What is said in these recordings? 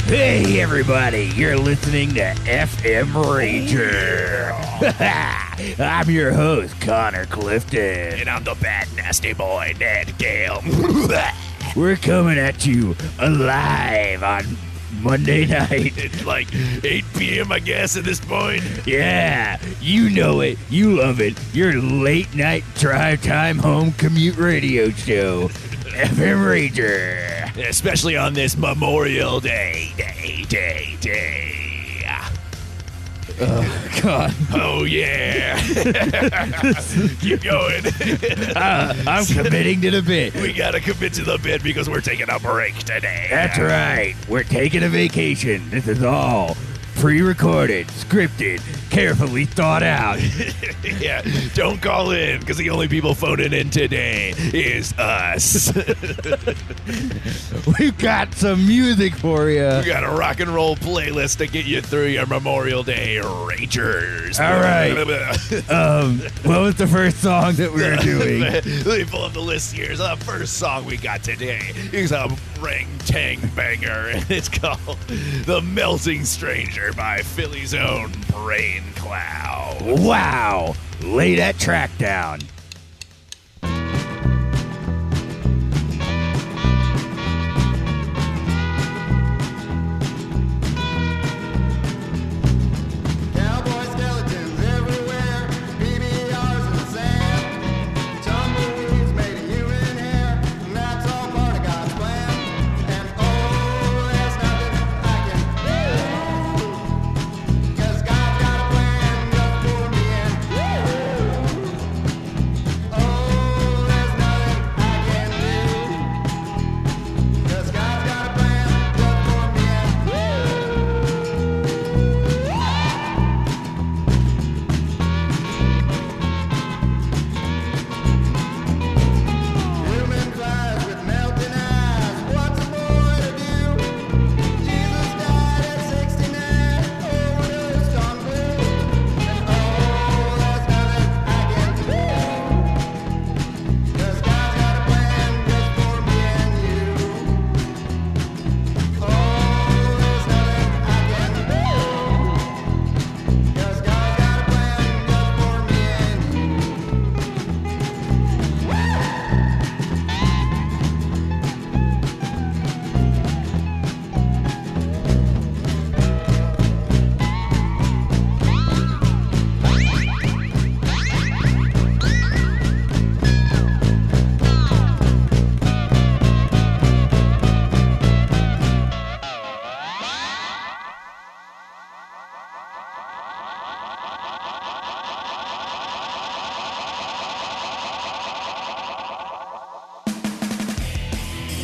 Hey everybody, you're listening to Effin Rager. I'm your host, Connor Clifton. And I'm the bad nasty boy, Ned Gale. We're coming at you live on Monday night. It's like 8 p.m. I guess at this point. Yeah, you know it, you love it. Your late night drive time home commute radio show. Effin Rager. Especially on this Memorial Day. Oh, God. Oh, yeah. Keep going. I'm committing to the bit. We got to commit to the bit because we're taking a break today. That's right. We're taking a vacation. This is all pre-recorded, scripted, carefully thought out. Yeah, don't call in because the only people phoning in today is us. We've got some music for you. We got a rock and roll playlist to get you through your Memorial Day ragers. All right. What was the first song that we were doing? Let me pull up the list here. So the first song we got today is a ring-tang banger, and it's called The Melting Stranger by Philly's own Brain Cloud. Wow. Lay that track down.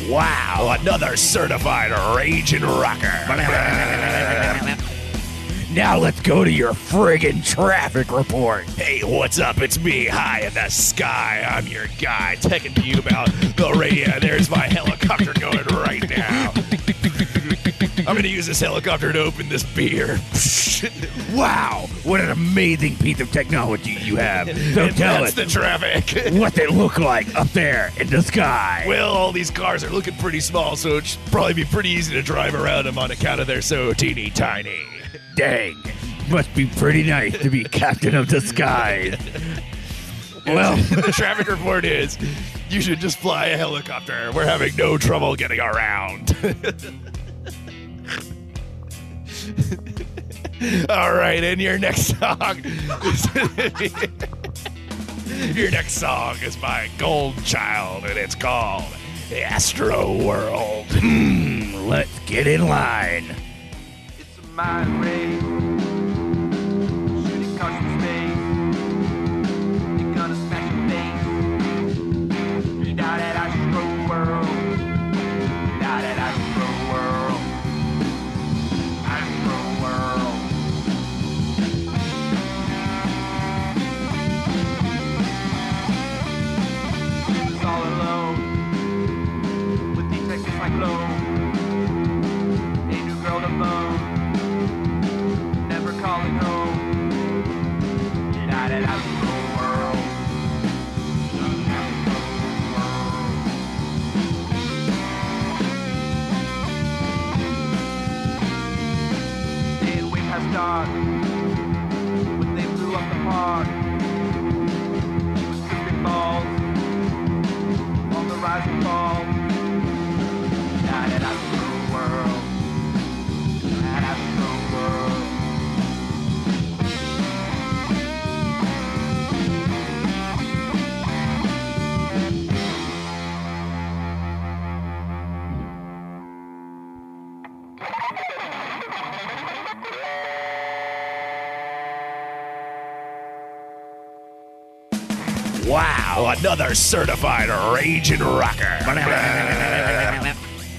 Wow, another certified raging rocker. Now let's go to your friggin' traffic report. Hey, what's up? It's me, high in the sky. I'm your guy, taking to you about the radio. There's my helicopter going right now. I'm going to use this helicopter to open this beer. Wow, what an amazing piece of technology you have. So And tell that's us, the traffic. what's it look like up there in the sky? Well, all these cars are looking pretty small, so it should probably be pretty easy to drive around them on account of they're so teeny tiny. Dang, must be pretty nice to be captain of the skies. Well, The traffic report is you should just fly a helicopter. We're having no trouble getting around. All right, and your next song is by Goldchilde, and it's called Astroworld. Let's get in line. It's a mind race, shooting cars from space. You're gonna smash your face. You're down at Astroworld. Down at Astroworld. Astroworld. It's all alone with detectives like Lowe. A new girl to bone. Never calling home. Not at Astroworld. Wow. Another certified raging rocker.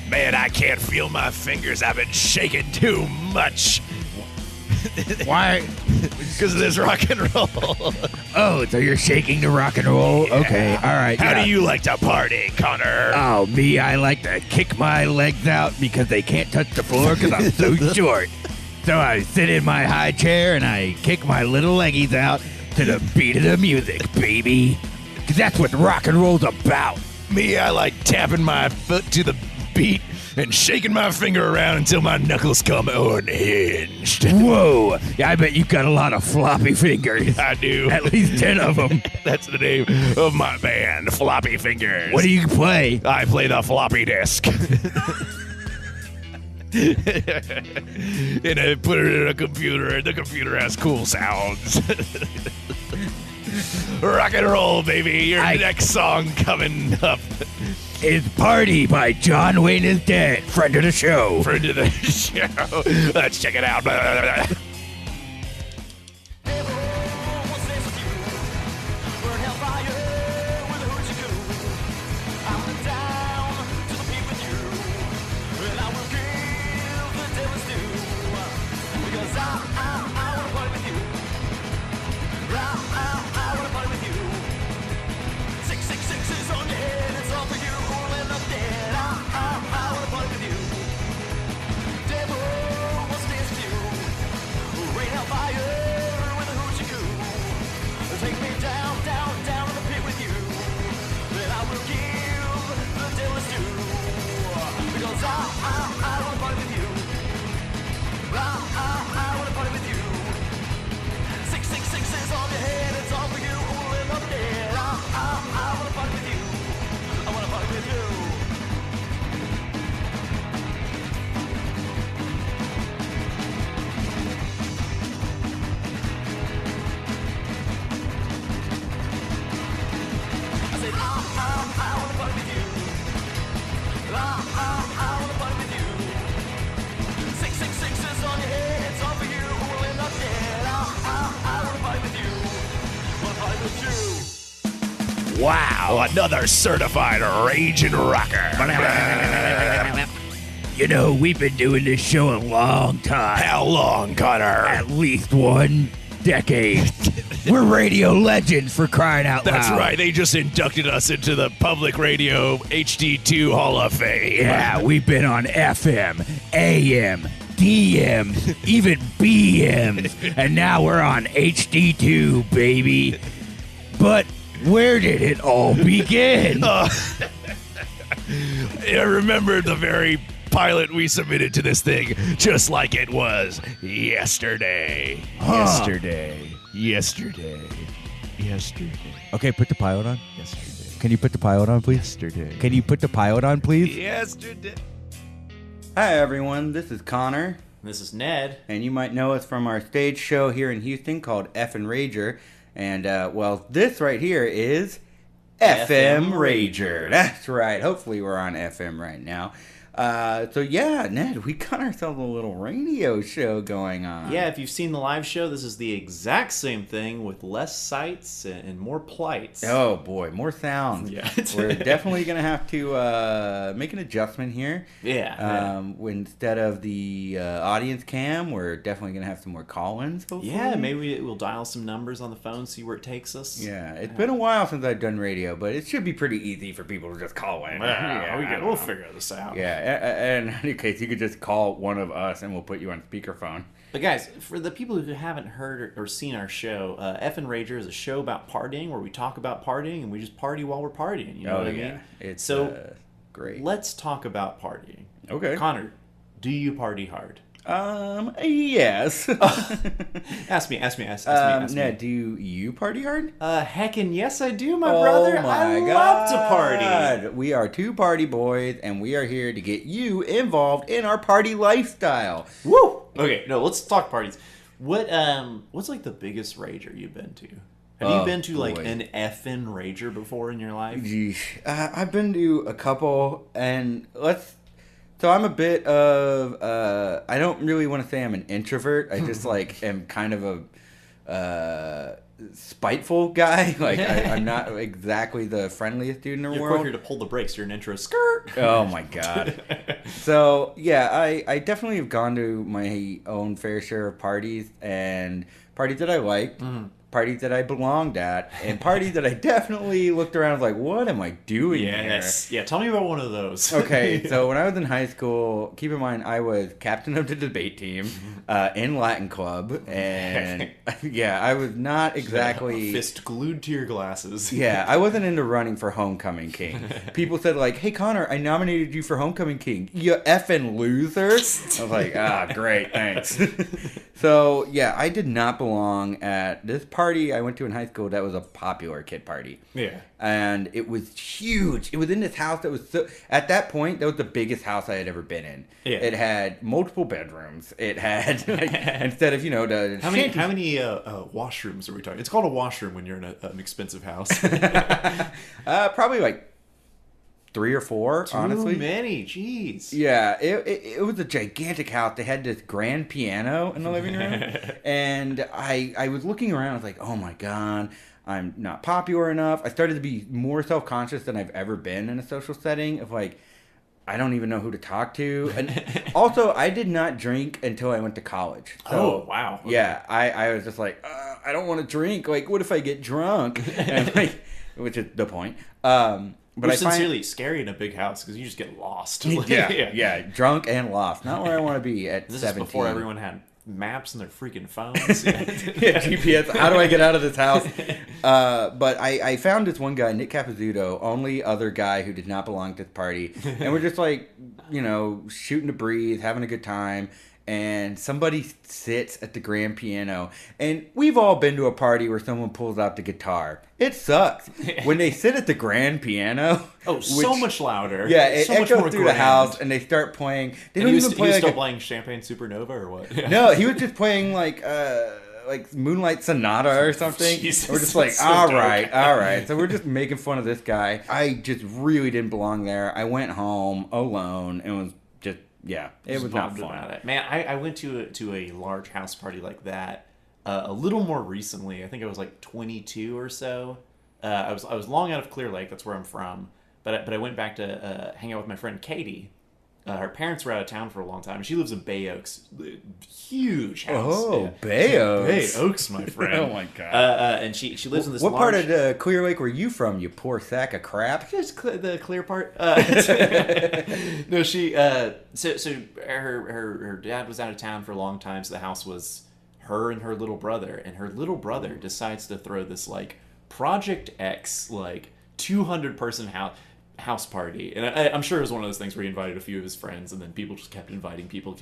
Man, I can't feel my fingers. I've been shaking too much. Why? Because of this rock and roll. Oh, so you're shaking to rock and roll? Yeah. Okay, all right. How yeah. do you like to party, Connor? Oh, me, I like to kick my legs out because they can't touch the floor because I'm so short. So I sit in my high chair and I kick my little leggies out to the beat of the music, baby. Because that's what rock and roll's about. Me, I like tapping my foot to the beat and shaking my finger around until my knuckles come unhinged. Whoa, yeah, I bet you've got a lot of floppy fingers. I do. At least 10 of them. That's the name of my band, Floppy Fingers. What do you play? I play the floppy disk. And I put it in a computer, and the computer has cool sounds. Rock and roll, baby. Your next song coming up is Party by Johnwayneisdead, friend of the show. Friend of the show. Let's check it out. Wow, another certified raging rocker. You know, we've been doing this show a long time. How long, Connor? At least 1 decade. We're radio legends, for crying out loud. That's right. They just inducted us into the Public Radio HD2 Hall of Fame. Yeah, we've been on FM, AM, DM, even BMs, and now we're on HD2, baby. But where did it all begin? I remember the very pilot we submitted to this thing, just like it was yesterday. Yesterday. Okay, put the pilot on. Yesterday. Can you put the pilot on, please? Yesterday. Can you put the pilot on, please? Yesterday. Hi everyone, this is Connor, This is Ned. and you might know us from our stage show here in Houston called Effin Rager, and well, this right here is FM Rager. That's right, hopefully we're on FM right now. So yeah, Ned, we got ourselves a little radio show going on. Yeah, if you've seen the live show, this is the exact same thing with less sights and more plights. Oh boy, more sounds. Yeah. We're definitely going to have to make an adjustment here. Yeah. Instead of the audience cam, we're definitely going to have some more call-ins, hopefully. Yeah, maybe we'll dial some numbers on the phone, see where it takes us. Yeah, it's been a while since I've done radio, but it should be pretty easy for people to just call in. We'll figure this out. Yeah, and in any case, you could just call one of us and we'll put you on speakerphone. But guys, for the people who haven't heard or seen our show, Effin Rager is a show about partying where we talk about partying and we just party while we're partying. You know what I mean? It's great. Let's talk about partying. Okay. Connor, do you party hard? Yes. Ask me. Ned, do you party hard? Heckin' yes, I do, my brother. I love to party. We are two party boys, and we are here to get you involved in our party lifestyle. Woo! Okay, no, let's talk parties. What's like the biggest rager you've been to? Have you been to like an effin' rager before in your life? Geesh. I've been to a couple, and So I'm a bit of, I don't really want to say I'm an introvert. I just like am kind of spiteful guy. Like I'm not exactly the friendliest dude in the You're world. quicker to pull the brakes. You're an intro skirt. Oh my god. So yeah, I definitely have gone to my own fair share of parties, and parties that I liked, parties that I belonged at, and parties that I definitely looked around and was like, what am I doing here? Yeah, tell me about one of those. Okay, so when I was in high school, keep in mind I was captain of the debate team in Latin club, and yeah, I was not exactly fist glued to your glasses. Yeah, I wasn't into running for homecoming king. People said like, "Hey Connor, I nominated you for homecoming king. You effing loser!" I was like, "Ah, great, thanks." So yeah, I did not belong at this party I went to in high school. That was a popular kid party. Yeah. And it was huge. It was in this house that was so. At that point, that was the biggest house I had ever been in. Yeah. It had multiple bedrooms. It had like, instead of the how many washrooms are we talking? It's called a washroom when you're in an expensive house. Probably like 3 or 4. Honestly, too many. Jeez. Yeah, it was a gigantic house. They had this grand piano in the living room, and I was looking around. I was like, oh my god. I'm not popular enough. I started to be more self-conscious than I've ever been in a social setting of like, I don't even know who to talk to. And also, I did not drink until I went to college. So, oh, wow. Okay. Yeah, I was just like, I don't want to drink. Like, what if I get drunk? And like, which is the point. But it's sincerely scary in a big house because you just get lost. Yeah, drunk and lost. Not where I want to be at 17. This is before everyone had maps in their freaking phones. Yeah, GPS. How do I get out of this house? But I found this one guy, Nick Capizzuto, only other guy who did not belong to the party, and we're just like, shooting the breeze, having a good time. And somebody sits at the grand piano, and we've all been to a party where someone pulls out the guitar. It sucks when they sit at the grand piano. Oh, so much louder. Yeah, it so much echoes more through grand. the house, and they start playing. They don't even play. He was like still playing Champagne Supernova or what? No, he was just playing like Moonlight Sonata or something. Jesus, we're just like, so all dark. right. So we're just making fun of this guy. I just really didn't belong there. I went home alone and was just, yeah, it was not fun. About it. Man, I went to a large house party like that a little more recently. I think I was like 22 or so. I was long out of Clear Lake. That's where I'm from. But I went back to hang out with my friend Katie. Her parents were out of town for a long time. She lives in Bay Oaks. Huge house. Oh, yeah. Bay Oaks. Bay Oaks, my friend. Oh, my God. And she lives in this What large... part of Clear Lake were you from, you poor sack of crap? Just the clear part. No, she... So her dad was out of town for a long time, so the house was her and her little brother. And her little brother decides to throw this, like, Project X, like, 200-person house party. And I'm sure it was one of those things where he invited a few of his friends, and then people just kept inviting people,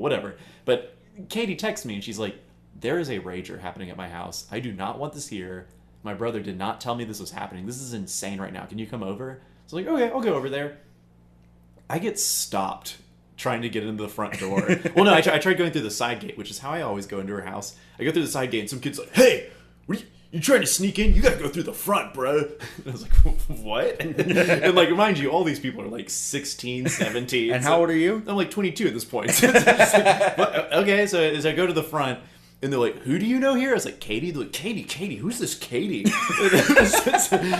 whatever. But Katie texts me, and she's like, there is a rager happening at my house. I do not want this here. My brother did not tell me this was happening. This is insane right now. Can you come over? So like, okay, I'll go over there. I get stopped trying to get into the front door. Well, no, I tried going through the side gate, which is how I always go into her house. I go through the side gate, and some kid's like, hey, what are you trying to sneak in? You gotta go through the front, bro. And I was like, what? And like, mind you, all these people are like 16, 17. And how old are you? I'm like 22 at this point. Okay, so as I go to the front, and they're like, who do you know here? I was like, Katie. They're like, Katie, who's this Katie?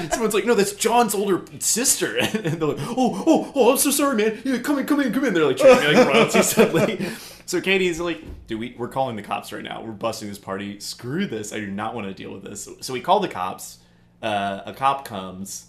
Someone's like, no, that's John's older sister. And they're like, oh, I'm so sorry, man. Yeah, come in. They're like treating me like royalty suddenly. So Katie's like, dude, we're calling the cops right now. We're busting this party. Screw this. I do not want to deal with this. So we call the cops. A cop comes,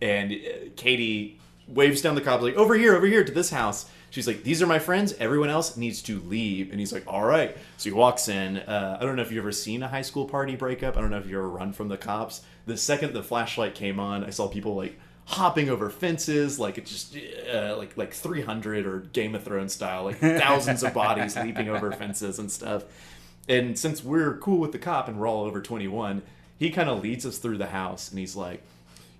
and Katie waves down the cops like, over here to this house. She's like, these are my friends. Everyone else needs to leave. And he's like, all right. So he walks in. I don't know if you've ever seen a high school party breakup. I don't know if you ever run from the cops. The second the flashlight came on, I saw people like hopping over fences, like it just like 300 or Game of Thrones style, like thousands of bodies leaping over fences and stuff. And since we're cool with the cop and we're all over 21, he kind of leads us through the house, and he's like,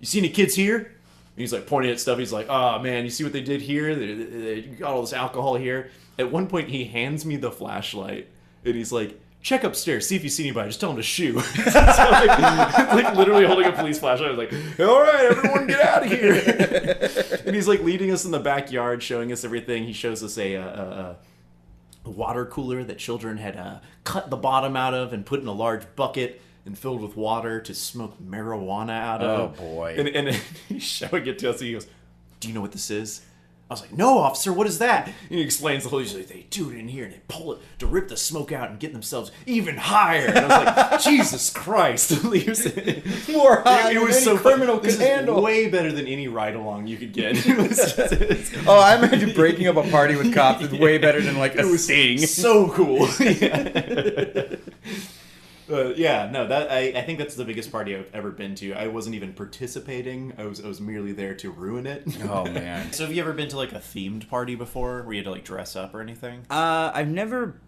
you see any kids here? And he's like pointing at stuff. He's like, oh man, you see what they did here? They got all this alcohol here. At one point, he hands me the flashlight, and he's like, check upstairs, see if you see anybody. Just tell them to shoo. So like literally holding a police flashlight. I was like, all right, everyone get out of here. And he's like leading us in the backyard, showing us everything. He shows us a water cooler that children had cut the bottom out of and put in a large bucket and filled with water to smoke marijuana out of. Oh, boy. And he's showing it to us, and he goes, "Do you know what this is?" I was like, "No, officer, what is that?" And he explains the whole. He's like, "They do it in here and they pull it to rip the smoke out and get themselves even higher." And I was like, "Jesus Christ!" More high It than was any so criminal this could is handle. way better than any ride along you could get. It was just, Oh, I imagine breaking up a party with cops is way better than like a sting. so cool. Yeah, no, that I think that's the biggest party I've ever been to. I wasn't even participating. I was merely there to ruin it. Oh man. So have you ever been to like a themed party before where you had to like dress up or anything? I've never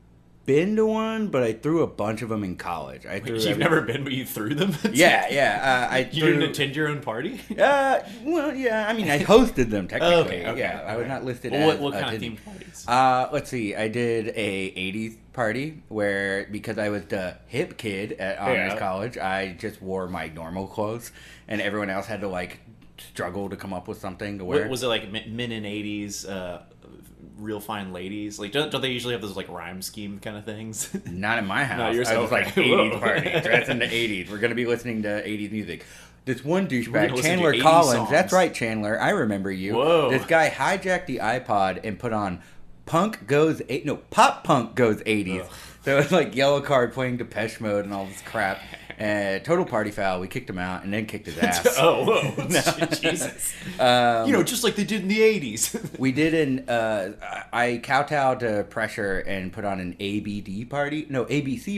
been to one, but I threw a bunch of them in college. You've never been, but you threw them? Yeah. You didn't attend your own party? Well, yeah. I mean, I hosted them technically. Okay, yeah, I was okay. not listed Well, as. what kind of attending. themed parties? Let's see. I did a '80s party where, because I was the hip kid at honors college, I just wore my normal clothes, and everyone else had to like struggle to come up with something to wear. Was it like men in '80s? Real fine ladies, like don't they usually have those like rhyme scheme kind of things? Not in my house. No, yours- I was like okay. 80s Whoa. party, dressed in the 80s. We're gonna be listening to 80s music. This one gonna douchebag, listen to Chandler 80s Collins. songs. That's right, Chandler. I remember you. Whoa. This guy hijacked the iPod and put on Pop Punk Goes 80s. Ugh. So it's like Yellow Card playing Depeche Mode and all this crap. Total party foul. We kicked him out and then kicked his ass. Oh, whoa. Jesus. Just like they did in the 80s. We did I kowtowed to pressure and put on an ABC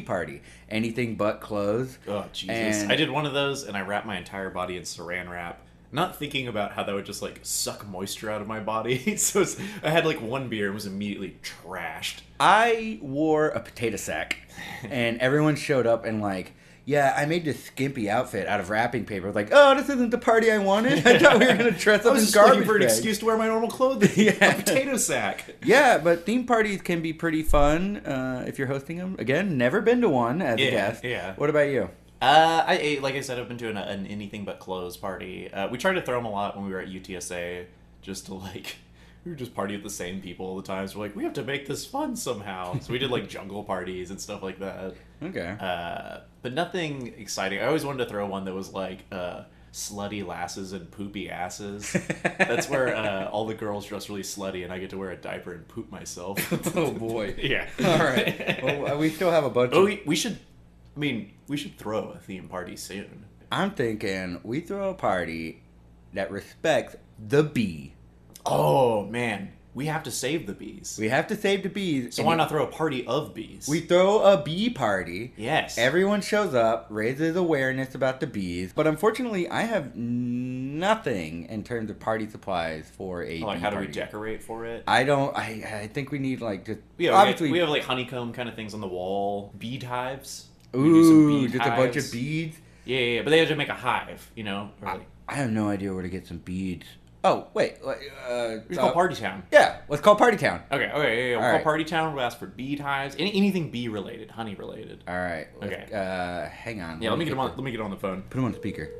party. Anything but clothes. Oh, Jesus. And I did one of those, and I wrapped my entire body in saran wrap, not thinking about how that would just, like, suck moisture out of my body. So I had, like, one beer and was immediately trashed. I wore a potato sack, and everyone showed up and like, yeah, I made this skimpy outfit out of wrapping paper. Like, oh, this isn't the party I wanted. I thought we were going to dress I up was in just looking garbage for an bags. excuse to wear my normal clothing. Yeah. A potato sack. Yeah, but theme parties can be pretty fun if you're hosting them. Again, never been to one as a guest. Yeah. What about you? Like I said, I've been to an anything but clothes party. We tried to throw them a lot when we were at UTSA, just to like, we would just party with the same people all the time. So we're like, we have to make this fun somehow. So we did like jungle parties and stuff like that. Okay. But nothing exciting. I always wanted to throw one that was like slutty lasses and poopy asses. That's where all the girls dress really slutty and I get to wear a diaper and poop myself. Oh boy. Yeah. All right. Well, we still have a bunch. Oh, of... we should throw a theme party soon. I'm thinking we throw a party that respects the bee. Oh man, we have to save the bees. We have to save the bees. So and why not throw a party of bees? We throw a bee party. Yes. Everyone shows up, raises awareness about the bees. But unfortunately, I have nothing in terms of party supplies for a like bee how do party. we decorate for it? I think we need like just Yeah, obviously we have like honeycomb kind of things on the wall, bead hives. We do ooh, some bead just a bunch of hives. beads. Yeah, but they have to make a hive, you know. Or like, I have no idea where to get some beads. Oh wait, we call Party Town. Yeah, let's call Party Town. Okay, yeah. We'll All call right. Party Town. We'll ask for bead hives, anything bee related, honey related. All right. Okay. Hang on. Yeah, let me get on the phone. Put him on speaker.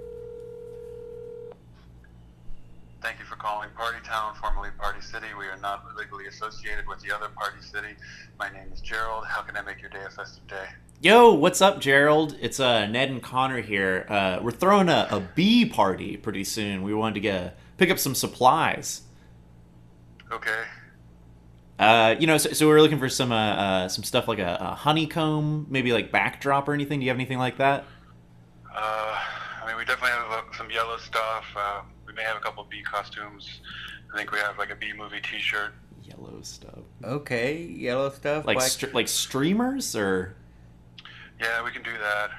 Thank you for calling Party Town, formerly Party City. We are not legally associated with the other Party City. My name is Gerald. How can I make your day a festive day? Yo, what's up, Gerald? It's Ned and Connor here. We're throwing a bee party pretty soon. We wanted to pick up some supplies. Okay. So we're looking for some stuff like a honeycomb, maybe like backdrop or anything. Do you have anything like that? We definitely have some yellow stuff. We may have a couple bee costumes. I think we have like a bee movie T-shirt. Yellow stuff. Okay, yellow stuff. Like black... like streamers or? Yeah, we can do that.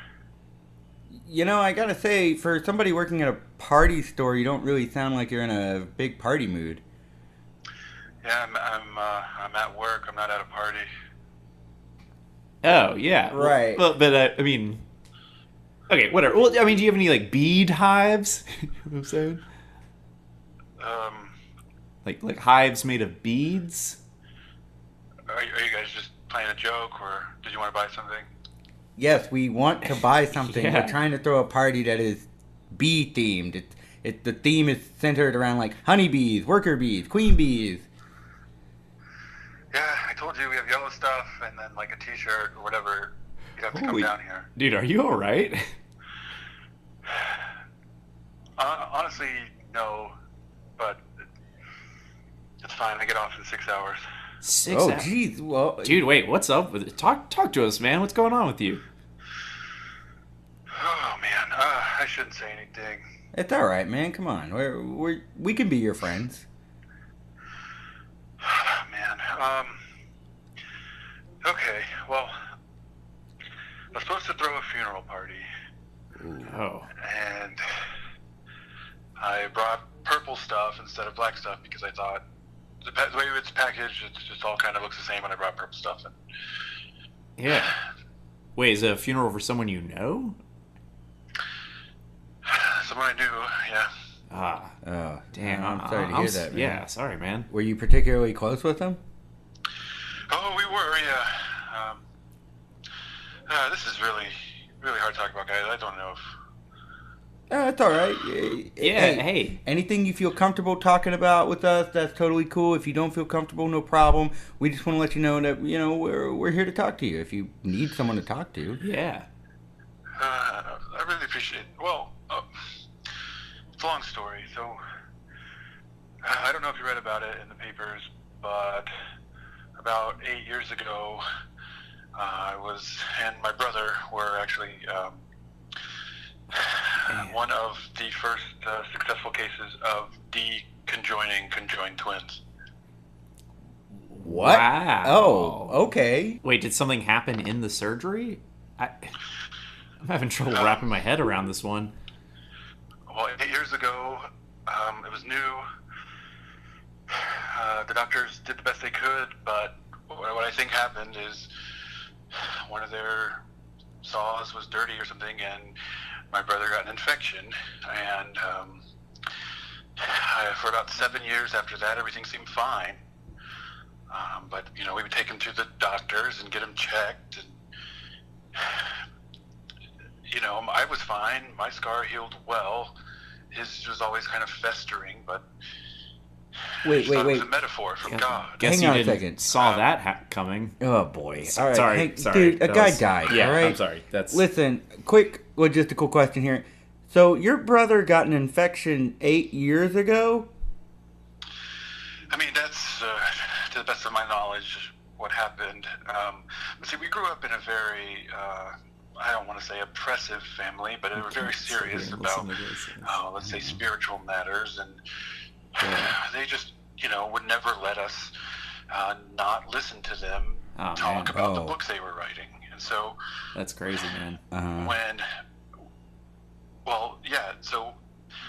You know, I gotta say, for somebody working at a party store, you don't really sound like you're in a big party mood. Yeah, I'm at work. I'm not at a party. Oh yeah, Right. Well, but I mean, okay, whatever. Well, I mean, do you have any like bead hives? You know what I'm saying? Like hives made of beads. Are you guys just playing a joke, or did you want to buy something? Yes, we want to buy something. Yeah. We're trying to throw a party that is bee themed. The theme is centered around like honeybees, worker bees, queen bees. Yeah, I told you we have yellow stuff and then like a T-shirt or whatever. You have to come Holy- down here. Dude, are you all right? Honestly, no, but it's fine. I get off in 6 hours. 6 Oh, hours. jeez. Well, Dude, wait, what's up with it? Talk to us, man. What's going on with you? Oh man, I shouldn't say anything. it's all right, man. Come on. We can be your friends. Man, okay, well, I was supposed to throw a funeral party, Oh. and I brought purple stuff instead of black stuff because I thought the way it's packaged, it just all kind of looks the same when I brought purple stuff. And Yeah. Wait, is it a funeral for someone you know? someone I knew, yeah. Ah. Oh, Damn. I'm sorry to hear that, man. Yeah, sorry, man. Were you particularly close with him? Oh, we were, yeah. This is really, really hard to talk about, guys. I don't know if... It's all right. Yeah, hey. Anything you feel comfortable talking about with us, that's totally cool. If you don't feel comfortable, no problem. We just want to let you know that, we're here to talk to you if you need someone to talk to. Yeah. I really appreciate it. Well, it's a long story, so... I don't know if you read about it in the papers, but about 8 years ago, I was and my brother were actually one of the first successful cases of conjoined twins. What? Wow. Oh, okay. Wait, did something happen in the surgery? I'm having trouble wrapping my head around this one. Well, 8 years ago, it was new. The doctors did the best they could, but what I think happened is one of their saws was dirty or something, and my brother got an infection. And for about 7 years after that, everything seemed fine. But we would take him to the doctors and get him checked, and I was fine. My scar healed well. His was always kind of festering, but Wait. it was a metaphor from God. Guess Hang you on a didn't second. saw that coming. Oh, boy. All right. Sorry, Hey, sorry. dude, a That guy was- died, Yeah, all right? I'm sorry. That's Listen, quick logistical question here. So, your brother got an infection 8 years ago? I mean, that's, to the best of my knowledge, what happened. But see, we grew up in a very, I don't want to say oppressive family, but they were very serious about, let's say, spiritual matters. And they just, would never let us not listen to them talk about the books they were writing. And so... That's crazy, man. So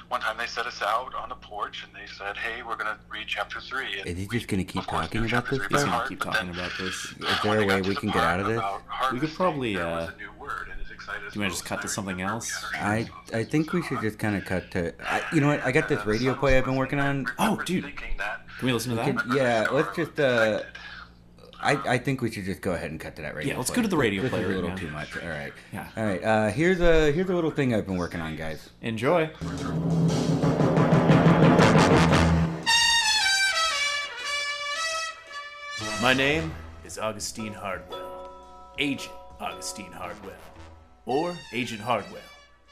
one time they set us out on the porch and they said, hey, we're going to read chapter 3. And Is he just going to keep of course, talking knew about chapter this 3 by stuff? heart, Keep but talking then about this. Is when there they a way got to we the can get part out of this? about We could harvesting, probably, there was a new word, and as excited as you wanna just most, cut to I something remember else? we had our shoes I think we should just kind of cut to... you know what? I got this radio play I've been working on. Oh, dude. thinking that Can we listen to that? Yeah, let's just... I think we should just go ahead and cut to that radio Yeah, let's play. go to the radio This play is a right little now. too much. All right. Yeah. All right. Here's a little thing I've been working on, guys. Enjoy. My name is Augustine Hardwell. Agent Augustine Hardwell. Or Agent Hardwell.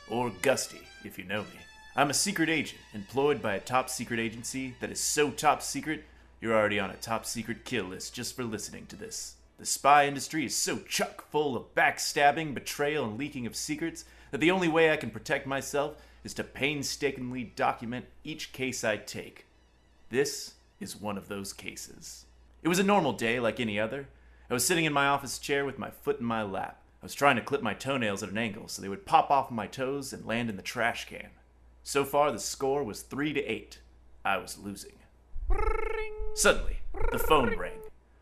Or Gusty, if you know me. I'm a secret agent employed by a top secret agency that is so top secret, you're already on a top secret kill list just for listening to this. The spy industry is so chock full of backstabbing, betrayal, and leaking of secrets that the only way I can protect myself is to painstakingly document each case I take. This is one of those cases. It was a normal day like any other. I was sitting in my office chair with my foot in my lap. I was trying to clip my toenails at an angle so they would pop off my toes and land in the trash can. So far, the score was 3-8. I was losing. Suddenly, the phone rang.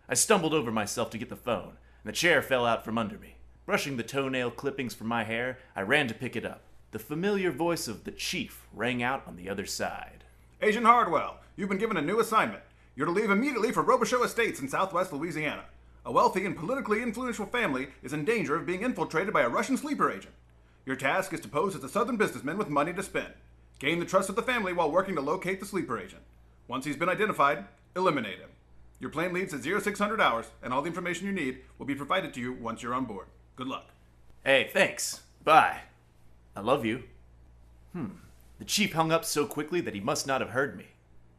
I stumbled over myself to get the phone, and the chair fell out from under me. Brushing the toenail clippings from my hair, I ran to pick it up. The familiar voice of the chief rang out on the other side. Agent Hardwell, you've been given a new assignment. You're to leave immediately for Robichaux Estates in southwest Louisiana. A wealthy and politically influential family is in danger of being infiltrated by a Russian sleeper agent. Your task is to pose as a southern businessman with money to spend. Gain the trust of the family while working to locate the sleeper agent. Once he's been identified, eliminate him. Your plane leaves at 0600 hours, and all the information you need will be provided to you once you're on board. Good luck. Hey, thanks. Bye. I love you. The chief hung up so quickly that he must not have heard me.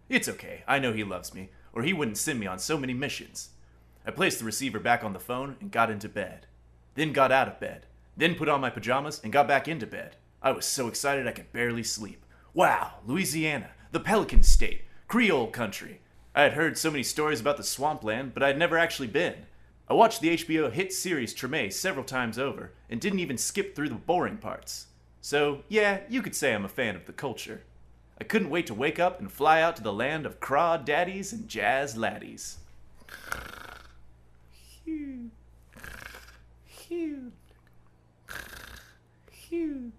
It's okay. I know he loves me, or he wouldn't send me on so many missions. I placed the receiver back on the phone and got into bed. Then got out of bed. Then put on my pajamas and got back into bed. I was so excited I could barely sleep. Wow, Louisiana, the Pelican State, Creole country. I had heard so many stories about the swampland, but I had never actually been. I watched the HBO hit series Treme several times over and didn't even skip through the boring parts. So, yeah, you could say I'm a fan of the culture. I couldn't wait to wake up and fly out to the land of craw daddies and jazz laddies. Phew. Phew. Phew.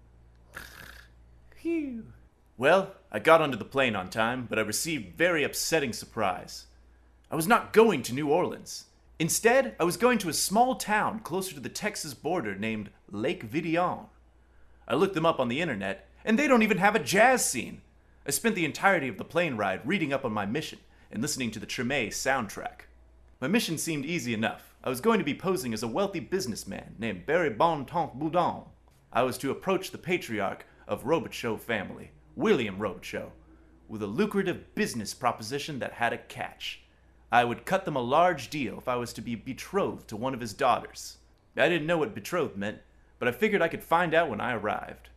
Phew. Well, I got onto the plane on time, but I received a very upsetting surprise. I was not going to New Orleans. Instead, I was going to a small town closer to the Texas border named Lake Vidion. I looked them up on the internet, and they don't even have a jazz scene. I spent the entirety of the plane ride reading up on my mission and listening to the Treme soundtrack. My mission seemed easy enough. I was going to be posing as a wealthy businessman named Barry Bontemps Boudin. I was to approach the patriarch of Robichaux family, William Robichaux, with a lucrative business proposition that had a catch. I would cut them a large deal if I was to be betrothed to one of his daughters. I didn't know what betrothed meant, but I figured I could find out when I arrived.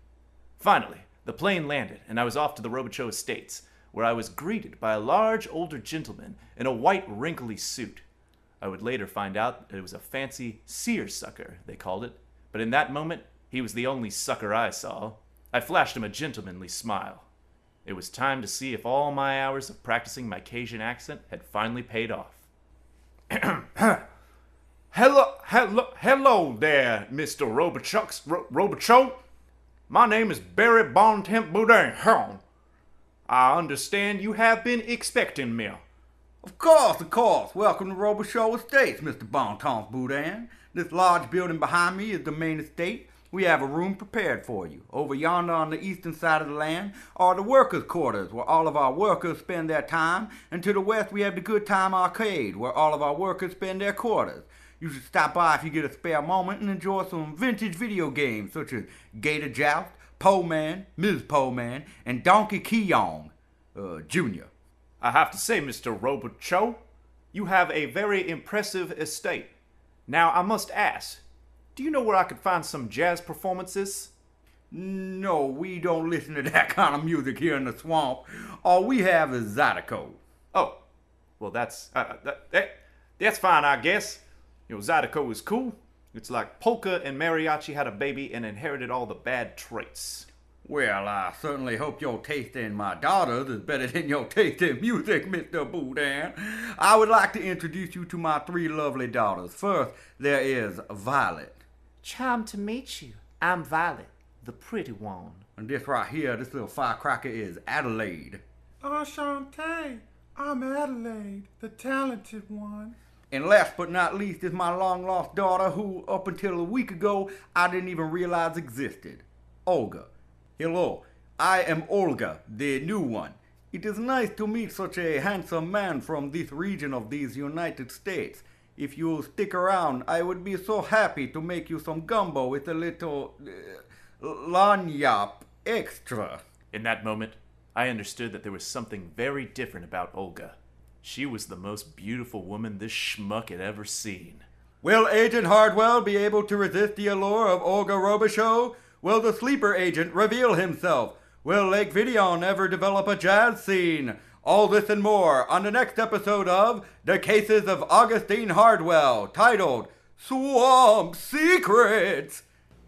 Finally, the plane landed, and I was off to the Robichaux estates, where I was greeted by a large older gentleman in a white wrinkly suit. I would later find out that it was a fancy seersucker, they called it, but in that moment, he was the only sucker I saw. I flashed him a gentlemanly smile. It was time to see if all my hours of practicing my Cajun accent had finally paid off. Hello there, Mr. Robichaux. My name is Barry Bontemps Boudin. I understand you have been expecting me. Of course. Welcome to Robichaux Estates, Mr. Bontemps Boudin. This large building behind me is the main estate. We have a room prepared for you. Over yonder on the eastern side of the land are the workers' quarters, where all of our workers spend their time. And to the west, we have the Good Time Arcade, where all of our workers spend their quarters. You should stop by if you get a spare moment and enjoy some vintage video games, such as Gator Joust, Po Man, Ms. Po Man, and Donkey Kong Jr. I have to say, Mr. Robichaux, you have a very impressive estate. Now, I must ask, do you know where I could find some jazz performances? No, we don't listen to that kind of music here in the swamp. All we have is Zydeco. Oh, well, that's fine, I guess. You know, Zydeco is cool. It's like polka and mariachi had a baby and inherited all the bad traits. Well, I certainly hope your taste in my daughters is better than your taste in music, Mr. Boudin. I would like to introduce you to my three lovely daughters. First, there is Violet. Charmed to meet you. I'm Violet, the pretty one. And this right here, this little firecracker is Adelaide. Enchanté. I'm Adelaide, the talented one. And last but not least is my long-lost daughter who, up until a week ago, I didn't even realize existed. Olga. Hello, I am Olga, the new one. It is nice to meet such a handsome man from this region of these United States. If you'll stick around, I would be so happy to make you some gumbo with a little lagniappe extra. In that moment, I understood that there was something very different about Olga. She was the most beautiful woman this schmuck had ever seen. Will Agent Hardwell be able to resist the allure of Olga Robichaux? Will the sleeper agent reveal himself? Will Lake Vidion ever develop a jazz scene? All this and more on the next episode of The Cases of Augustine Hardwell, titled Swamp Secrets.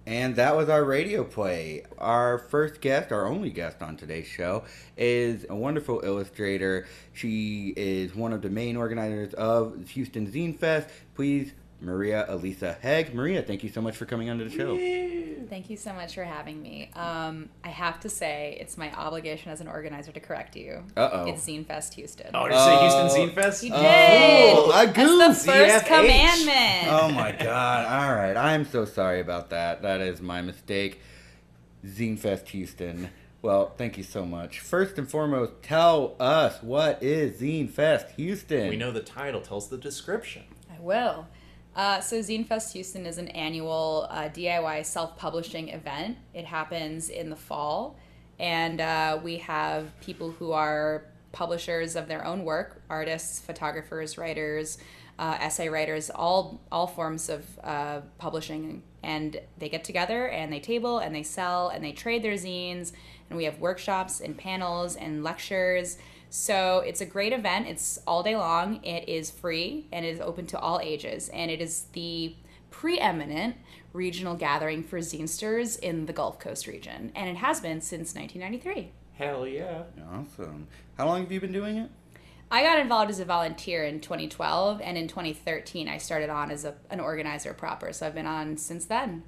And that was our radio play. Our first guest, our only guest on today's show, is a wonderful illustrator. She is one of the main organizers of Houston Zine Fest. Please, Maria Elisa Hegg. Maria, thank you so much for coming onto the show. Thank you so much for having me. I have to say, it's my obligation as an organizer to correct you. Uh-oh. It's Zine Fest Houston. Oh, did you say Houston Zine Fest? You did! Oh, I goofed. That's the first ZFH. commandment! Oh my god. All right. I'm so sorry about that. That is my mistake. Zine Fest Houston. Well, thank you so much. First and foremost, tell us, what is Zine Fest Houston? We know the title. Tells the description. I will. So Zine Fest Houston is an annual DIY self-publishing event. It happens in the fall, and we have people who are publishers of their own work, artists, photographers, writers, essay writers, all forms of publishing, and they get together and they table and they sell and they trade their zines, and we have workshops and panels and lectures. So it's a great event. It's all day long. It is free and it is open to all ages, and it is the preeminent regional gathering for zinesters in the Gulf Coast region, and it has been since 1993. Hell yeah. Awesome. How long have you been doing it? I got involved as a volunteer in 2012, and in 2013 I started on as an organizer proper, so I've been on since then.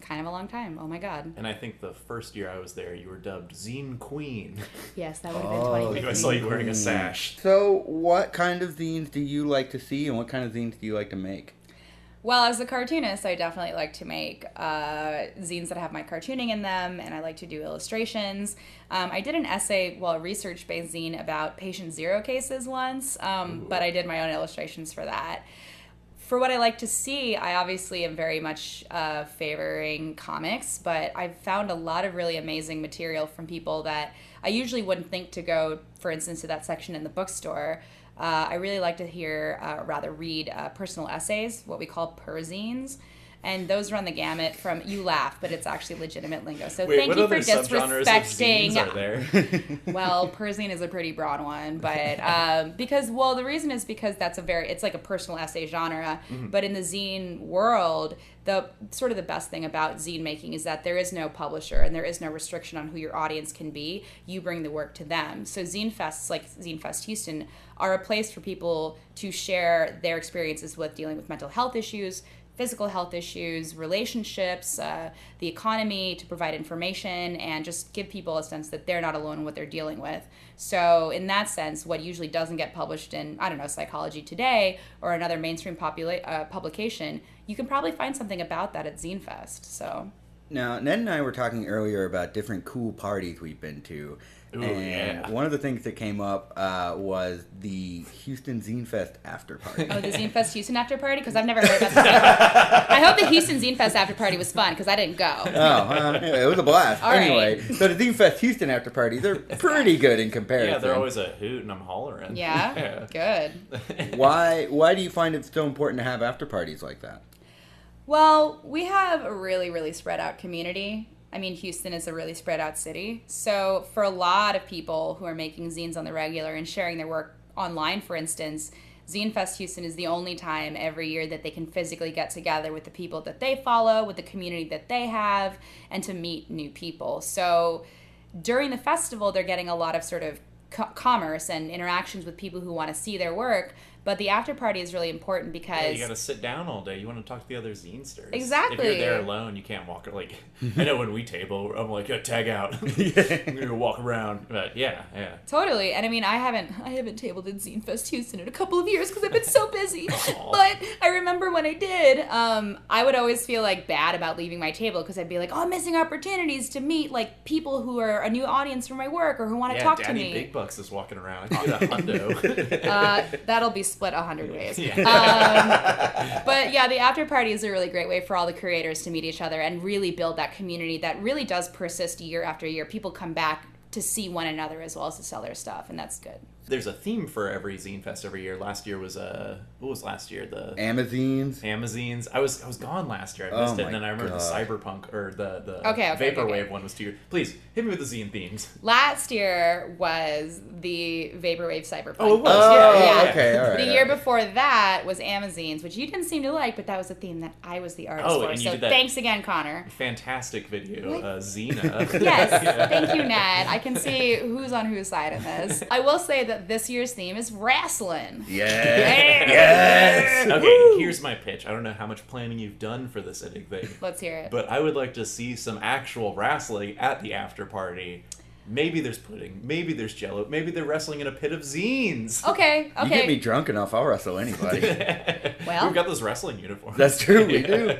Kind of a long time. Oh my god. And I think the first year I was there, you were dubbed Zine Queen. Yes, that would have been 2015. I saw you wearing a sash. So what kind of zines do you like to see, and what kind of zines do you like to make? Well, as a cartoonist, I definitely like to make zines that have my cartooning in them, and I like to do illustrations. I did an essay, a research-based zine about patient zero cases once, but I did my own illustrations for that. For what I like to see, I obviously am very much favoring comics, but I've found a lot of really amazing material from people that I usually wouldn't think to go, for instance, to that section in the bookstore. I really like to read personal essays, what we call perzines. And those run the gamut from, you laugh, but it's actually legitimate lingo. So thank you for disrespecting. Are there? Well, perzine is a pretty broad one, but the reason is because it's like a personal essay genre. Mm-hmm. But in the zine world, the best thing about zine making is that there is no publisher and there is no restriction on who your audience can be. You bring the work to them. So zine fests like Zine Fest Houston are a place for people to share their experiences with dealing with mental health issues, physical health issues, relationships, the economy, to provide information and just give people a sense that they're not alone in what they're dealing with. So in that sense, what usually doesn't get published in, Psychology Today or another mainstream publication, you can probably find something about that at Zine Fest. So. Now, Ned and I were talking earlier about different cool parties we've been to. Ooh, and yeah. one of the things that came up was the Houston Zine Fest after party. Oh, the Zine Fest Houston after party? Because I've never heard about that. I hope the Houston Zine Fest after party was fun, because I didn't go. It was a blast. All anyway, right. So the Zine Fest Houston after party, they're pretty good in comparison. Yeah, they're always a hoot and I'm hollering. Yeah? Good. Why do you find it so important to have after parties like that? Well, we have a really, really spread out community. Houston is a really spread out city. So for a lot of people who are making zines on the regular and sharing their work online, for instance, Zine Fest Houston is the only time every year that they can physically get together with the people that they follow, with the community that they have, and to meet new people. So during the festival, they're getting a lot of sort of commerce and interactions with people who want to see their work. But the after party is really important because you got to sit down all day. You want to talk to the other zinesters. Exactly. If you're there alone, you can't walk. I know when we table, I'm like, tag out. I'm gonna walk around. But yeah. Totally. And I haven't tabled in Zine Fest Houston in a couple of years because I've been so busy. But I remember when I did, I would always feel bad about leaving my table because I'd be like, I'm missing opportunities to meet people who are a new audience for my work or who want to talk to me. Daddy Big Bucks is walking around. I can get a hundo. That'll be split 100 ways. Yeah. But yeah, the after party is a really great way for all the creators to meet each other and really build that community that really does persist year after year. People come back to see one another as well as to sell their stuff, and that's good. There's a theme for every Zine Fest every year. Last year was what was last year? The Amazines. I was gone last year. I missed it, and then I remember the cyberpunk or the vaporwave one was 2 years. Please hit me with the zine themes. Last year was the vaporwave cyberpunk. Oh, it was. Yeah. Okay, all right. The year before that was Amazines, which you didn't seem to like, but that was a theme that I was the artist for. And so thanks again, Connor. Fantastic video, Xena. Yes, thank you, Ned. I can see who's on whose side in this. I will say that this year's theme is wrestling. Yes. Okay, here's my pitch. I don't know how much planning you've done for this thing. Let's hear it. But I would like to see some actual wrestling at the after party. Maybe there's pudding. Maybe there's jello. Maybe they're wrestling in a pit of zines. Okay. You get me drunk enough, I'll wrestle anybody. Well, we've got those wrestling uniforms. That's true, we do.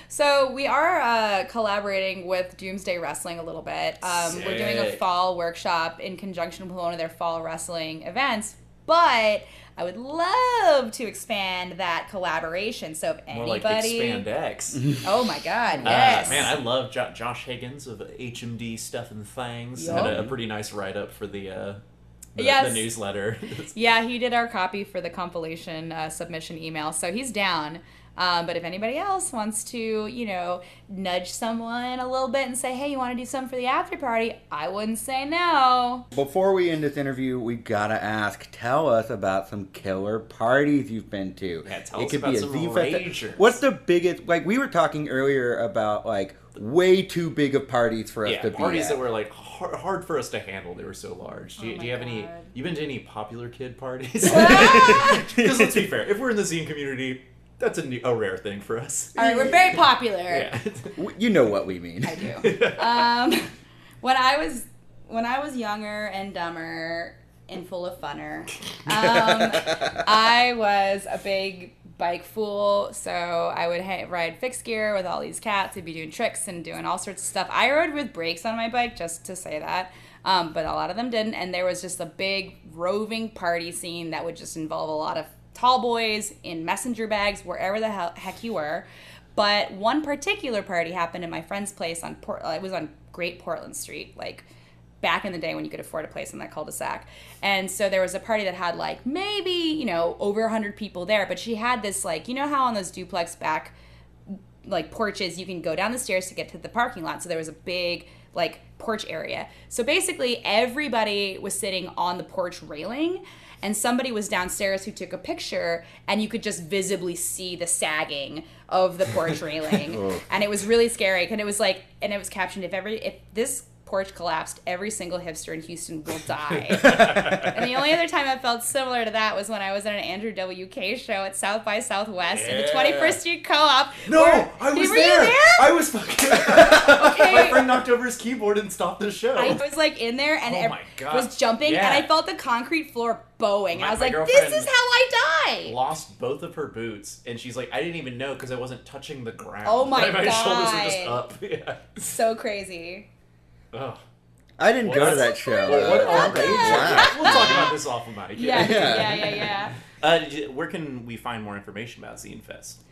So we are collaborating with Doomsday Wrestling a little bit. We're doing a fall workshop in conjunction with one of their fall wrestling events, but I would love to expand that collaboration. So if More like anybody... Expandex. Oh my God, yes. Man, I love Josh Higgins of HMD Stuff and Things. Had a pretty nice write-up for the newsletter. Yeah, he did our copy for the compilation submission email, so he's down. But if anybody else wants to, nudge someone a little bit and say, hey, you want to do something for the after party, I wouldn't say no. Before we end this interview, we gotta ask, tell us about some killer parties you've been to. Yeah, tell us about some ragers. What's the biggest, we were talking earlier about, way too big of parties for us to be at. Parties that were, hard for us to handle. They were so large. Do you have any, you been to any popular kid parties? Because let's be fair, if we're in the zine community, that's a rare thing for us. All right, we're very popular. Yeah. You know what we mean. I do. When I was younger and dumber and full of funner, I was a big bike fool. So I would ride fixed gear with all these cats. I'd be doing tricks and doing all sorts of stuff. I rode with brakes on my bike, just to say that. But a lot of them didn't. And there was just a big roving party scene that would just involve a lot of tall boys in messenger bags, wherever the heck you were. But one particular party happened in my friend's place it was on Great Portland Street, back in the day when you could afford a place in that cul-de-sac. And so there was a party that had maybe, over 100 people there, but she had this how on those duplex back porches you can go down the stairs to get to the parking lot. So there was a big porch area. So basically everybody was sitting on the porch railing, and somebody was downstairs who took a picture, and you could just visibly see the sagging of the porch railing. And it was really scary, and it was captioned, if this porch collapsed, every single hipster in Houston will die. And the only other time I felt similar to that was when I was at an Andrew WK show at South by Southwest in the 21st Street Co-op. I was there. You there? I was fucking... Okay. My friend knocked over his keyboard and stopped the show. I was in there and was jumping, and I felt the concrete floor bowing. And I was like, this is how I die. Lost both of her boots, and she's like, I didn't even know because I wasn't touching the ground. Oh my God. My shoulders were just up. Yeah. So crazy. Oh. I didn't go to that show. We'll talk about this off of mic. Yeah. Where can we find more information about Zine Fest?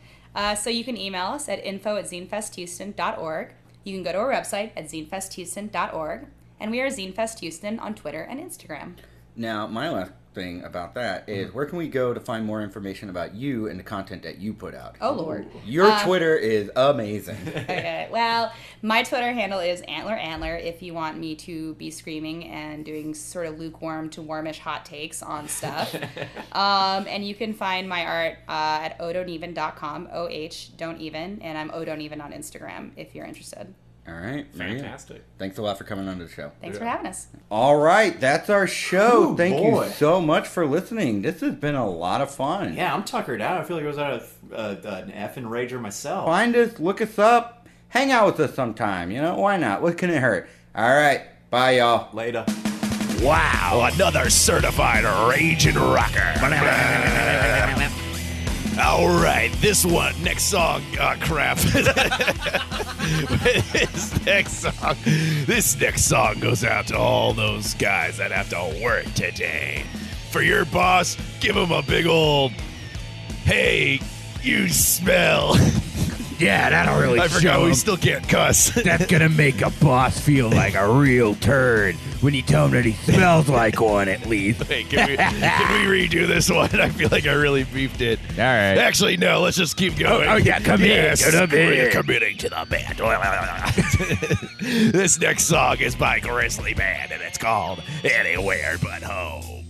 So you can email us at info@zinefesthouston.org. You can go to our website at zinefesthouston.org. And we are Zinefest Houston on Twitter and Instagram. Now, my last thing about that is, where can we go to find more information about you and the content that you put out? Oh, Lord. Your Twitter is amazing. Okay, well, my Twitter handle is AntlerAntler if you want me to be screaming and doing sort of lukewarm to warmish hot takes on stuff. And you can find my art at odon'teven.com, O-H, don't even, and I'm odon'teven on Instagram if you're interested. All right. Fantastic. Thanks a lot for coming on to the show. Thanks for having us. All right. That's our show. Thank you so much for listening. This has been a lot of fun. Yeah, I'm tuckered out. I feel like I was out of an Effin Rager myself. Find us, look us up, hang out with us sometime. Why not? What can it hurt? All right. Bye, y'all. Later. Wow, another certified raging rocker. All right, this one, next song, crap. This next song goes out to all those guys that have to work today. For your boss, give him a big old, hey, you smell. Yeah, that'll really I show forgot we him. still can't cuss. That's gonna make a boss feel like a real turd when you tell him that he smells like one, at least. Hey, can we redo this one? I feel like I really beefed it. All right. Actually, no, let's just keep going. Oh yeah, come in. We're committing to the band. This next song is by Grizzly Band, and it's called Anywhere But Home.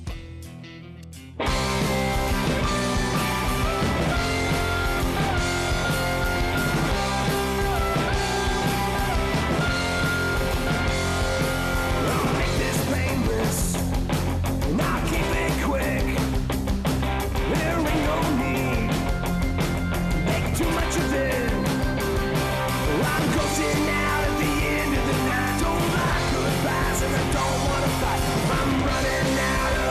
Don't wanna fight. I'm running out of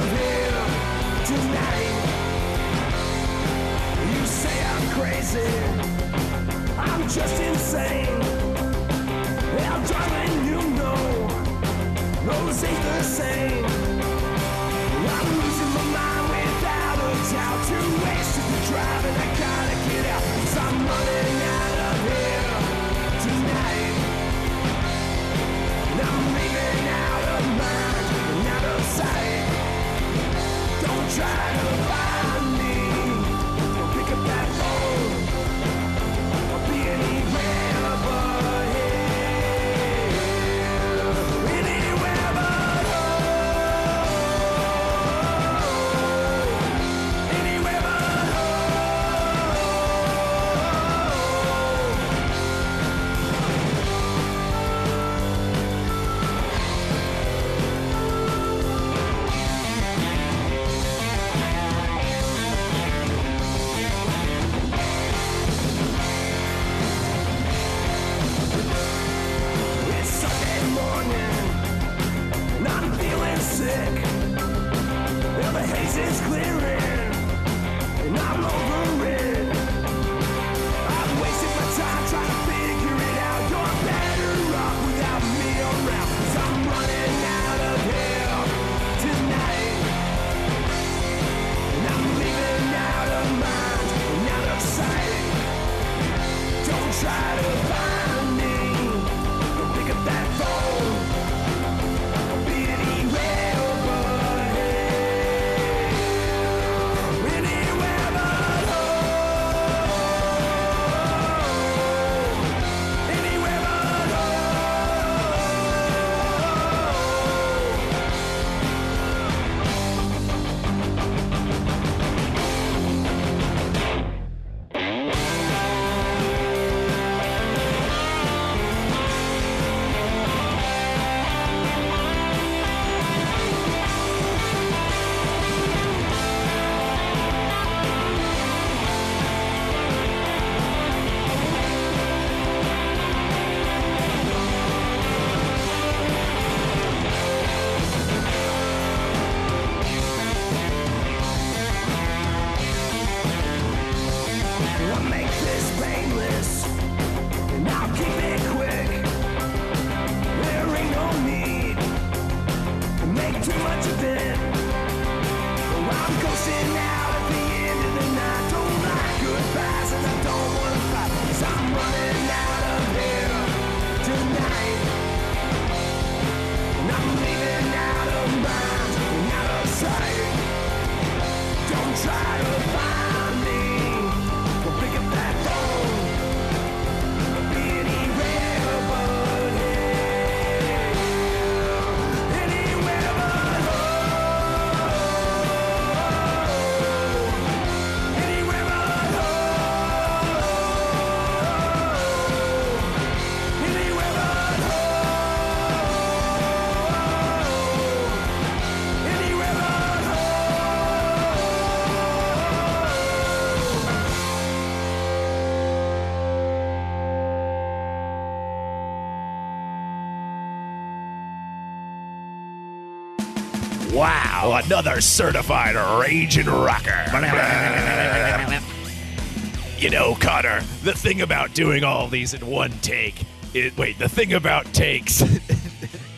the same. I'm losing my mind without a doubt. Too wasted to drive and I gotta get out. 'Cause I'm running out of here tonight. And I'm leaving out of mind and out of sight. Don't try to find me. Don't pick up that phone. I'll be anywhere but here. Anywhere but home. Anywhere but It's Sunday morning, and I'm feeling sick. Well, the haze is clearing, and I'm over it. I've wasted my time trying to figure it out. You're better off without me around. 'Cause I'm running out of here tonight. And I'm leaving out of mind and out of sight. Don't try to find me. Don't pick up that phone. I'll be anywhere but here. Anywhere but home. Anywhere but I'll make this painless, and I'll keep it quick. There ain't no need to make too much of it. I'm ghosting out at the end of the night. Don't like goodbyes, and I don't want to fight. 'Cause I'm running out of here tonight. And I'm leaving out of mind and out of sight. Don't try to find me. Don't pick up that phone. I'll be anywhere but here. Anywhere but home. Anywhere but home. Anywhere but home. Anywhere but Wow, another certified raging rocker. You know, Connor, the thing about doing all these in one take the thing about takes.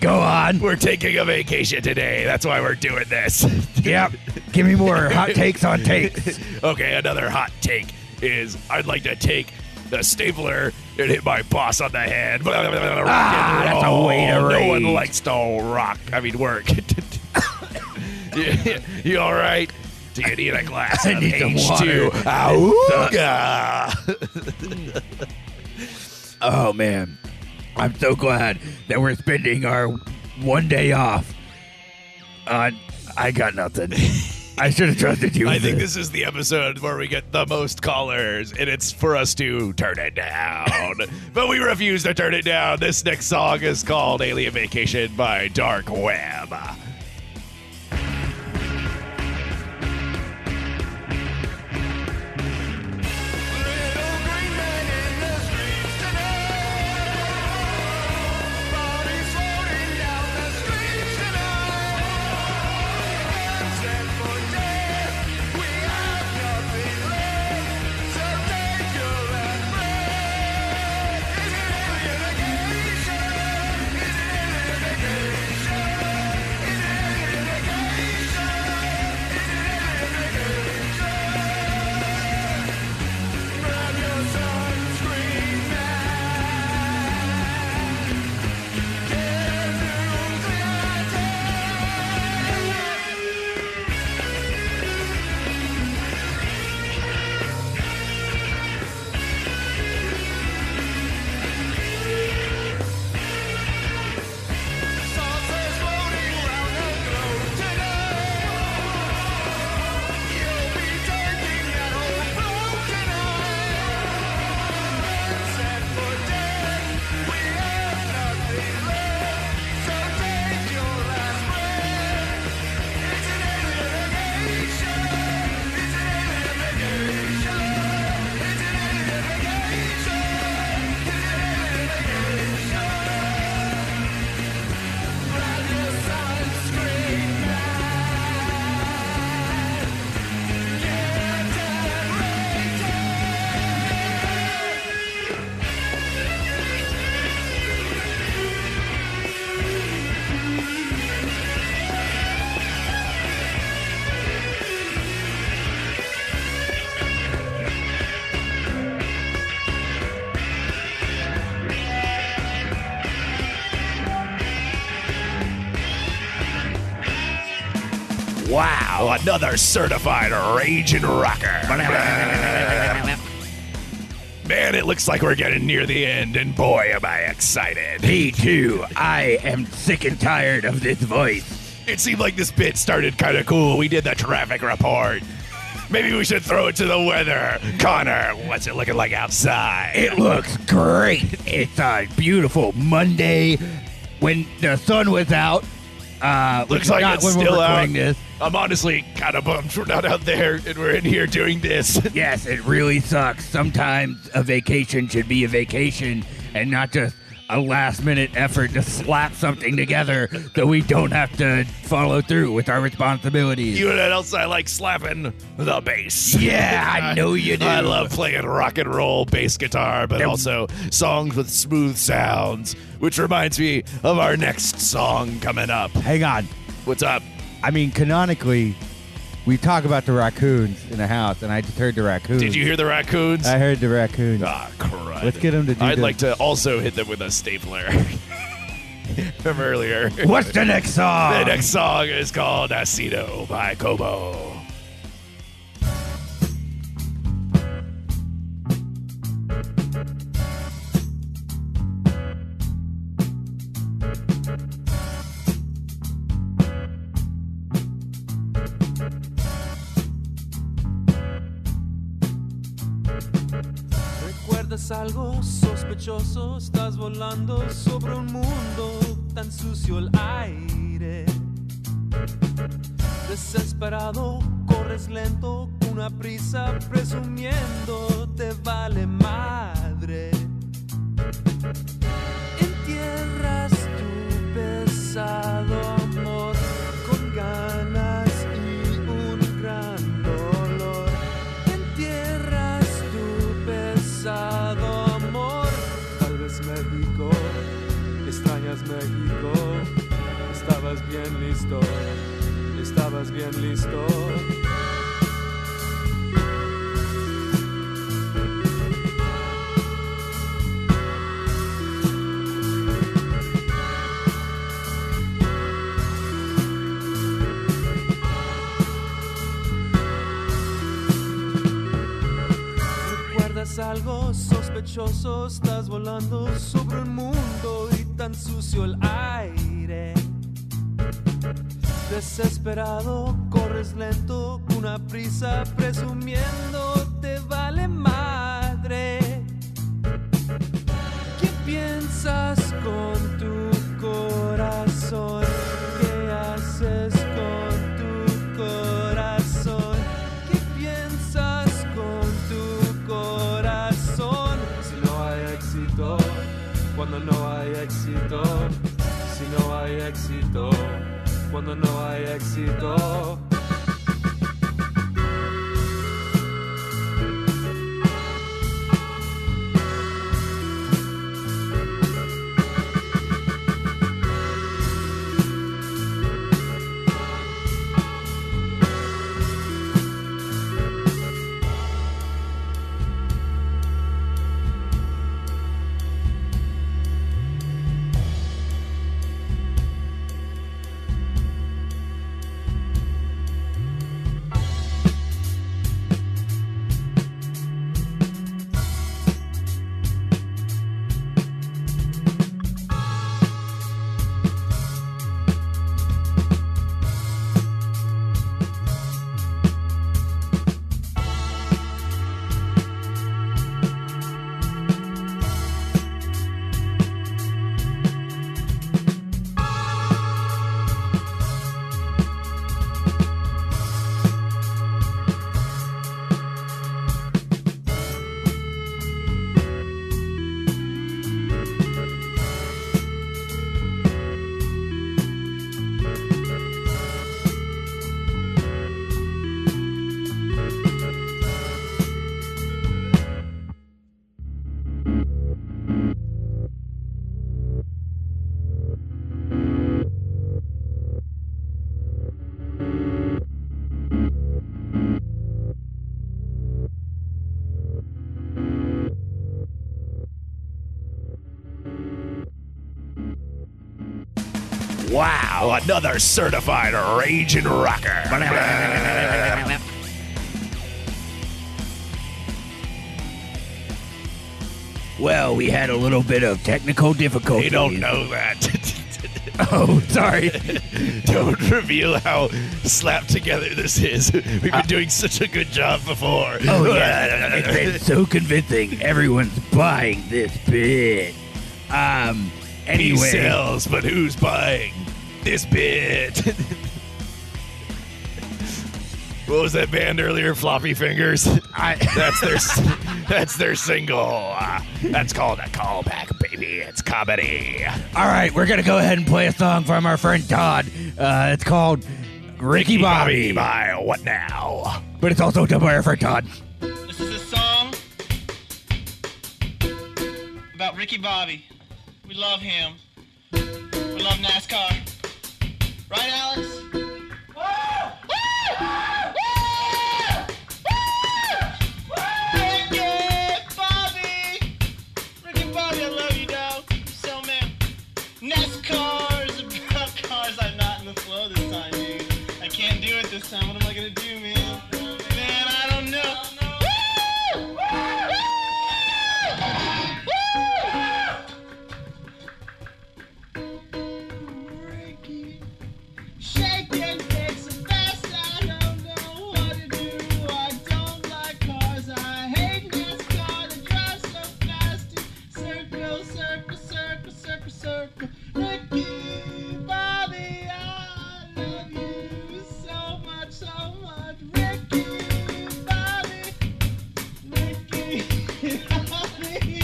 Go on. We're taking a vacation today. That's why we're doing this. Yep. Give me more hot takes on takes. Okay, another hot take is I'd like to take the stapler and hit my boss on the head. That's a way to No rage. one likes to work. You all right? Do you need a glass I of need some H2? water. Oh, man. I'm so glad that we're spending our one day off on... I got nothing. I should have trusted you. I think this is the episode where we get the most callers, and it's for us to turn it down. But we refuse to turn it down. This next song is called Alien Vacation by Dark Web. Wow. Another certified raging rocker. Man, it looks like we're getting near the end, and boy, am I excited. Me too. I am sick and tired of this voice. It seemed like this bit started kind of cool. We did the traffic report. Maybe we should throw it to the weather. Connor, what's it looking like outside? It looks great. It's a beautiful Monday when the sun was out. Looks like not it's when we're still out. recording this. I'm honestly kind of bummed we're not out there and we're in here doing this. Yes, it really sucks. Sometimes a vacation should be a vacation and not just a last-minute effort to slap something together so we don't have to follow through with our responsibilities. You know what else I like slapping? The bass. Yeah, I know you do. I love playing rock and roll bass guitar, but also songs with smooth sounds, which reminds me of our next song coming up. Hang on. What's up? I mean, canonically, we talk about the raccoons in the house, and I just heard the raccoons. Did you hear the raccoons? I heard the raccoons. Ah, crud. Let's get them to do I'd the- like to also hit them with a stapler from earlier. What's the next song? The next song is called ACIDO by Kobo. ¿Recuerdas algo sospechoso? Estás volando sobre un mundo tan sucio el aire. Desesperado, corres lento, una prisa presumiendo te vale madre. Entierras tu pesado amor con ganas y un gran dolor. Entierras tu pesado amor. Tal vez México, extrañas México. Estabas bien listo, estabas bien listo. ¿Recuerdas algo sospechoso? Estás volando sobre un mundo y tan sucio el aire. Desesperado, corres lento, una prisa presumiendo te vale madre. ¿Qué piensas con tu corazón? ¿Qué haces con tu corazón? ¿Qué piensas con tu corazón? Si no hay éxito, cuando no hay éxito, si no hay éxito, cuando no hay éxito. Wow, another certified raging rocker. Well, we had a little bit of technical difficulty. They don't know that. Oh, sorry. Don't reveal how slapped together this is. We've been doing such a good job before. Oh, yeah. It's been so convincing. Everyone's buying this bit. He Anyway. sells, but who's buying this bit? What was that band earlier? Floppy Fingers. That's their single. That's called a callback, baby. It's comedy. All right, we're going to go ahead and play a song from our friend Todd. It's called Ricky Bobby. by Whatnow. But it's also done by our friend Todd. This is a song about Ricky Bobby. We love him. We love NASCAR. Right, Alex? Ricky Bobby, I love you, dog. So, man, NASCAR is about cars. I'm not in the flow this time, dude. I can't do it this time. What am I gonna do, man? Man, I don't know. Ricky, shake it, make some fast. I don't know what to do. I don't like cars. I hate NASCAR. They drive so fast. Circle, circle, circle, circle, circle. Ricky Bobby, I love you so much, so much. Ricky Bobby, Ricky Bobby.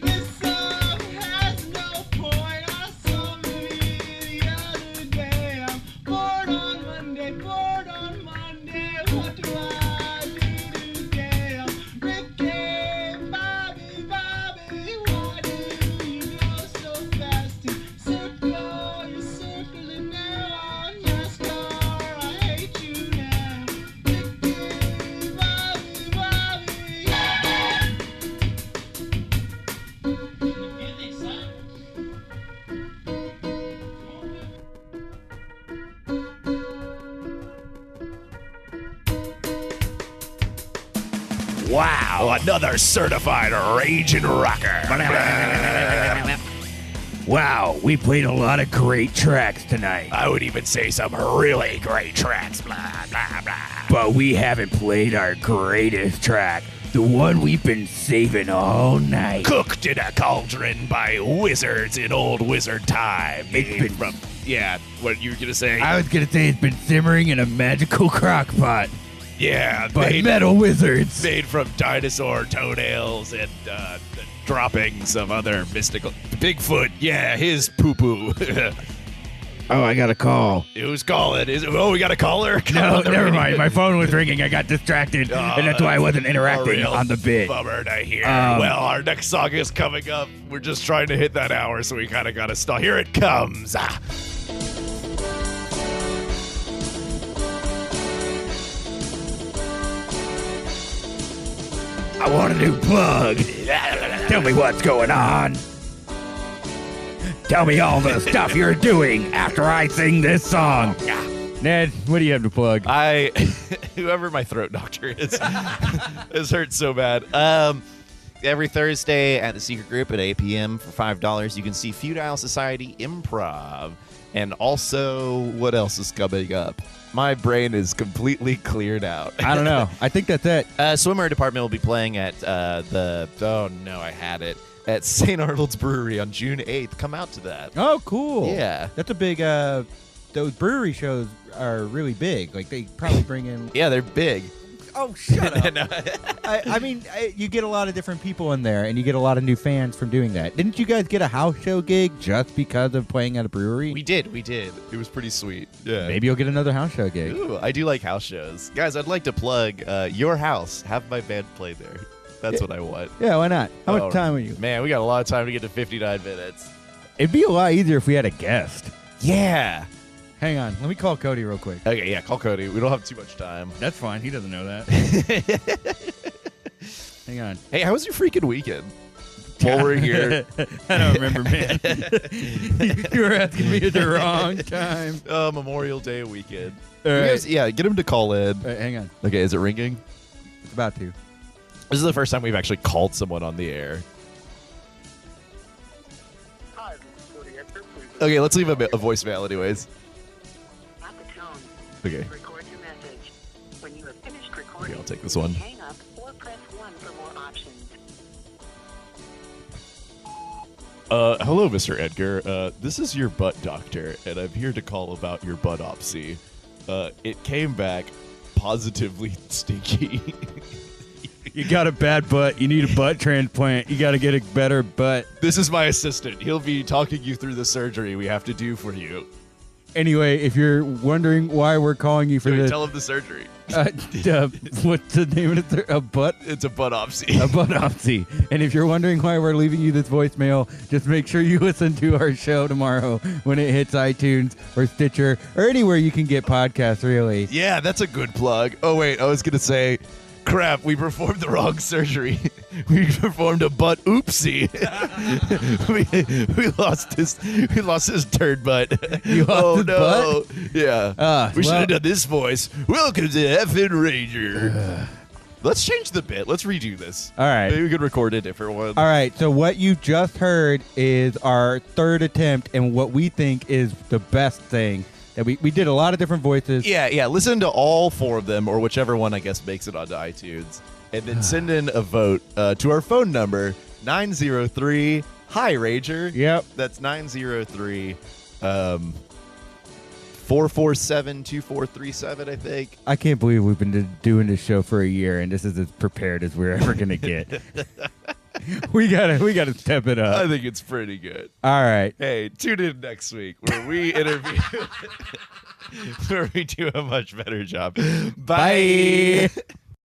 This song has no point. I saw me the other day. I'm bored on Monday, bored on Monday. What do I do today? I'm Ricky Bobby, Bobby. Why do you go so fast? Circle, you're circling now on NASCAR. I hate you now. Ricky Bobby, Bobby. Get excited. Wow, another certified raging rocker. Wow, we played a lot of great tracks tonight. I would even say some really great tracks. Blah, blah, blah. But we haven't played our greatest track. The one we've been saving all night. Cooked in a cauldron by wizards in old wizard time. It's been from... Yeah, what you were going to say? I was going to say it's been simmering in a magical crock pot. Yeah, By metal wizards. Made from dinosaur toenails and the droppings of other mystical... Bigfoot, yeah, his poo-poo. Oh, I got a call. Who's calling? Oh, we got a caller? No, never mind. My phone was ringing. I got distracted, and that's why I wasn't interacting on the bit. Bummer to hear. Well, our next song is coming up. We're just trying to hit that hour, so we kind of got to stall. Here it comes. I want a new plug. Tell me what's going on. Tell me all the stuff you're doing after I sing this song. Ned, what do you have to plug? Whoever my throat doctor is, this hurts so bad. Every Thursday at the Secret Group at 8 p.m. for $5, you can see Feudal Society Improv. And also, what else is coming up? My brain is completely cleared out. I don't know. I think that's it. Swimwear Department will be playing at at St. Arnold's Brewery on June 8th. Come out to that. Oh, cool. Yeah. That's a big, those brewery shows are really big. Like, they probably bring in... Yeah, they're big. Oh, shut up. I mean, you get a lot of different people in there, and you get a lot of new fans from doing that. Didn't you guys get a house show gig just because of playing at a brewery? We did. It was pretty sweet. Yeah. Maybe you'll get another house show gig. Ooh, I do like house shows. Guys, I'd like to plug your house. Have my band play there. That's what I want. Yeah, why not? How much time are you? Man, we got a lot of time to get to 59 minutes. It'd be a lot easier if we had a guest. Yeah. Hang on. Let me call Cody real quick. Okay, yeah, call Cody. We don't have too much time. That's fine. He doesn't know that. Hang on. Hey, how was your freaking weekend? while we're here. I don't remember, man. You were asking me at the wrong time. Memorial Day weekend. All right. Get him to call in. All right, hang on. Okay, is it ringing? It's about to. This is the first time we've actually called someone on the air. Okay, let's leave a voicemail anyways. At the tone, Okay. record your message. When you have finished recording, Okay, I'll take this one. hang up or press 1 for more options. Hello, Mr. Edgar. This is your butt doctor, and I'm here to call about your buttopsy. It came back positively stinky. You got a bad butt. You need a butt transplant. You got to get a better butt. This is my assistant. He'll be talking you through the surgery we have to do for you. Anyway, if you're wondering why we're calling you for this, Tell him the surgery. what's the name of it? A butt? It's a buttopsy. A buttopsy. And if you're wondering why we're leaving you this voicemail, just make sure you listen to our show tomorrow when it hits iTunes or Stitcher or anywhere you can get podcasts, really. Yeah, that's a good plug. Oh, wait, I was going to say, crap, we performed the wrong surgery. We performed a butt oopsie. we lost his turd butt. You lost his butt? Yeah. We should have done this voice. Welcome to Effin Rager. Let's change the bit. Let's redo this. All right. Maybe we could record a different one. All right, so what you just heard is our third attempt and what we think is the best thing. That we did a lot of different voices. Yeah. Listen to all 4 of them, or whichever one I guess makes it onto iTunes, and then send in a vote to our phone number 903 Hi Rager. Yep, that's 903 447-2437. I think. I can't believe we've been doing this show for a year, and this is as prepared as we're ever gonna get. We gotta step it up. I think it's pretty good. All right. Hey, tune in next week where we interview, where we do a much better job. Bye. Bye.